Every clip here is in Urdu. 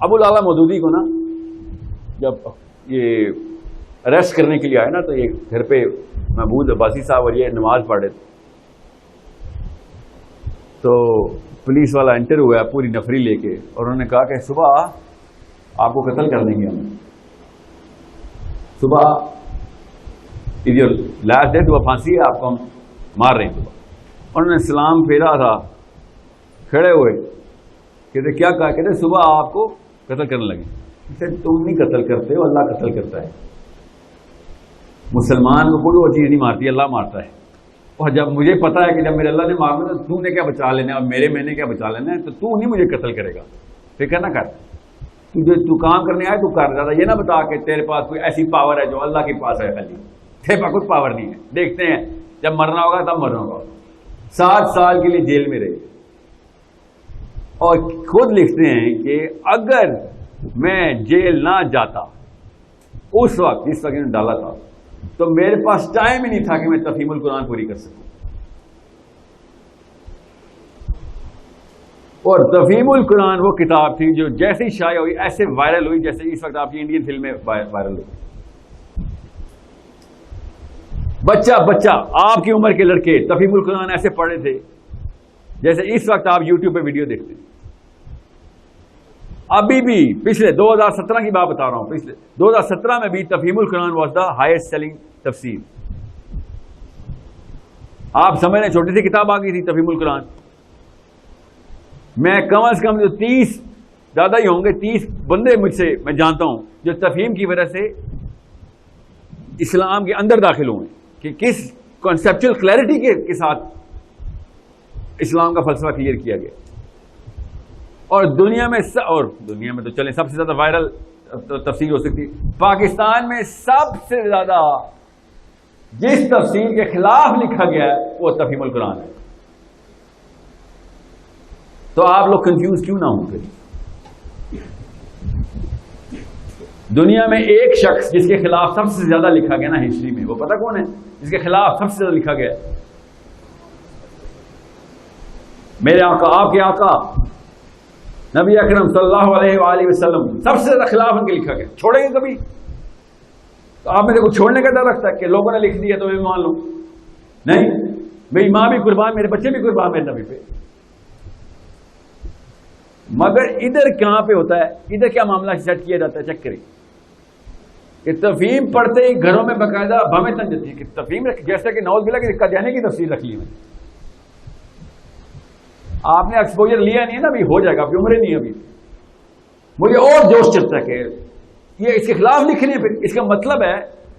ابو العلا مودودی کو نا جب یہ اریسٹ کرنے کے لیے آئے نا تو یہ گھر پہ محمود عباسی صاحب اور یہ نماز پڑھ رہے تھے، تو پولیس والا انٹر ہوا پوری نفری لے کے، اور انہوں نے کہا کہ صبح آپ کو قتل کر دیں گے ہم، صبح لاسٹ ڈے تو پھانسی ہے، آپ کو ہم مار رہے ہیں صبح۔ انہوں نے سلام پھیرا تھا، کھڑے ہوئے، کہتے کیا کہا؟ کہتے صبح آپ کو قتل کرنے لگے۔ تم نہیں قتل کرتے ہو، اللہ قتل کرتا ہے، مسلمان کو کوئی وہ چیز نہیں مارتی، اللہ مارتا ہے۔ اور جب مجھے پتا ہے کہ جب میرے اللہ نے مارنا تو تو نے کیا بچا لینا ہے، اور میں نے کیا بچا لینا ہے، تو تو نہیں مجھے قتل کرے گا، فکر نہ کر، تو کام کرنے آئے تو کر رہا تھا، یہ نہ بتا کہ تیرے پاس کوئی ایسی پاور ہے جو اللہ کے پاس ہے، خالی تیرے پاس کوئی پاور نہیں ہے، دیکھتے ہیں جب مرنا ہوگا تب مرنا ہوگا۔ 7 سال کے لیے جیل میں رہے، اور خود لکھتے ہیں کہ اگر میں جیل نہ جاتا اس وقت جس وقت انہوں نے ڈالا تھا تو میرے پاس ٹائم ہی نہیں تھا کہ میں تفہیم القرآن پوری کر سکوں۔ اور تفہیم القرآن وہ کتاب تھی جو جیسی شائع ہوئی ایسے وائرل ہوئی جیسے اس وقت آپ کی انڈین فلمیں وائرل ہوئی۔ بچہ آپ کی عمر کے لڑکے تفہیم القرآن ایسے پڑھے تھے جیسے اس وقت آپ یوٹیوب پہ ویڈیو دیکھتے ہیں۔ ابھی بھی پچھلے 2017 کی بات بتا رہا ہوں، پچھلے 2017 میں بھی تفہیم القرآن واز دا ہائیسٹ سیلنگ تفسیر۔ آپ سمجھ رہے چھوٹی سی کتاب آ گئی تھی تفہیم القرآن، میں کم از کم جو 30 زیادہ ہی ہوں گے 30 بندے مجھ سے میں جانتا ہوں جو تفہیم کی وجہ سے اسلام کے اندر داخل ہوئے کہ کس کنسیپچل کلیئرٹی کے ساتھ اسلام کا فلسفہ کلیئر کیا گیا۔ اور دنیا میں تو چلیں سب سے زیادہ وائرل تفسیر ہو سکتی، پاکستان میں سب سے زیادہ جس تفسیر کے خلاف لکھا گیا ہے وہ تفہیم القرآن ہے۔ تو آپ لوگ کنفیوز کیوں نہ ہوں؟ پھر دنیا میں ایک شخص جس کے خلاف سب سے زیادہ لکھا گیا نا ہسٹری میں، وہ پتہ کون ہے؟ جس کے خلاف سب سے زیادہ لکھا گیا ہے میرے آقا، آپ کے آقا نبی اکرم صلی اللہ علیہ وآلہ وسلم، سب سے زیادہ خلاف ان کے لکھا گیا۔ چھوڑیں گے کبھی؟ تو آپ میرے کو چھوڑنے کا ڈر رکھتا ہے کہ لوگوں نے لکھ دیا تو میں مان لوں؟ نہیں، میری ماں بھی قربان، میرے بچے بھی قربان میرے نبی پہ۔ مگر ادھر کہاں پہ ہوتا ہے، ادھر کیا معاملہ سیٹ کیا جاتا ہے؟ چیک کریں کہ تفہیم پڑھتے ہی گھروں میں باقاعدہ بمیں تن جاتی ہے کہ تفہیم جیسے کہ نعوذ باللہ کہ قادیانی کی تفسیر رکھ لی ہے۔ آپ نے ایکسپوجر لیا نہیں ہے نا، ابھی ہو جائے گا، ابھی عمریں نہیں، ابھی مجھے اور جوش چڑھتا ہے کہ یہ اس کے خلاف لکھ رہے ہیں۔ پھر اس کا مطلب ہے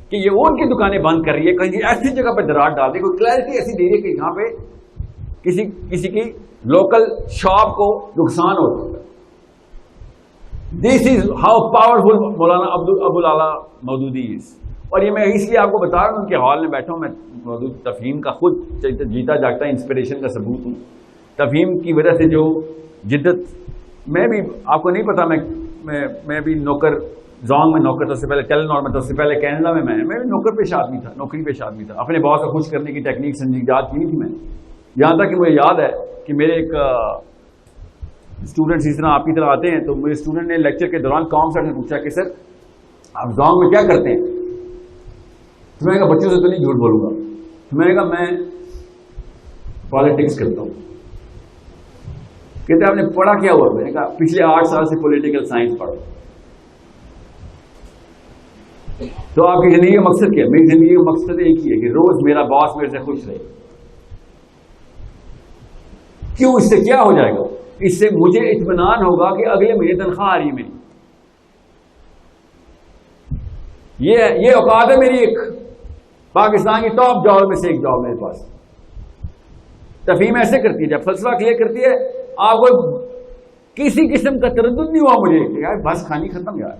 کہ یہ ان کی دکانیں بند کر رہی ہے، کہیں ایسی جگہ پہ دراڑ ڈال دی، کوئی کلیئرٹی ایسی دے رہی ہے کہ یہاں پہ کسی کی لوکل شاپ کو نقصان ہو سکتا ہے۔ دس از ہاؤ پاورفل مولانا ابو العلا مودودی از۔ اور یہ میں اس لیے آپ کو بتا رہا ہوں، ان کے ہال میں بیٹھا ہوں، میں مودود تفہیم کا خود جیتا جاگتا انسپریشن کا ثبوت ہوں۔ تفہیم کی وجہ سے جو جدت، میں بھی آپ کو نہیں پتا، میں بھی نوکر زونگ میں نوکر، تو سے پہلے ٹیلنور میں، تو سے پہلے کینیڈا میں بھی نوکر پیش آدمی تھا، نوکری پیش آدمی تھا۔ اپنے باس کو خوش کرنے کی ٹیکنیک سنجیدات کی نہیں تھی میں نے، یہاں تک کہ مجھے یاد ہے کہ میرے ایک اسٹوڈنٹس اس طرح آپ کی طرح آتے ہیں، تو میرے اسٹوڈنٹ نے لیکچر کے دوران کام سر نے پوچھا کہ سر آپ زونگ میں کیا کرتے ہیں؟ تو میں نے کہا بچوں سے تو نہیں جھوٹ بولوں گا، تو میں نے کہا میں پالیٹکس کرتا ہوں۔ کہتے آپ نے پڑھا کیا ہوا؟ میں نے کہا پچھلے 8 سال سے پولیٹیکل سائنس پڑھا۔ تو آپ کی زندگی کا مقصد کیا؟ میری زندگی کا مقصد ایک ہی ہے کہ روز میرا باس میرے سے خوش رہے۔ کیوں؟ اس سے کیا ہو جائے گا؟ اس سے مجھے اطمینان ہوگا کہ اگلے مہینے تنخواہ آ رہی ہے میری، یہ اوقات ہے میری، ایک پاکستان کی ٹاپ جاب میں سے ایک جاب میرے پاس۔ تفہیم ایسے کرتی ہے، جب فلسفہ کلیئر کرتی ہے آپ کو کسی قسم کا تردد نہیں ہوا مجھے کہ یار بس کھانی ختم یار،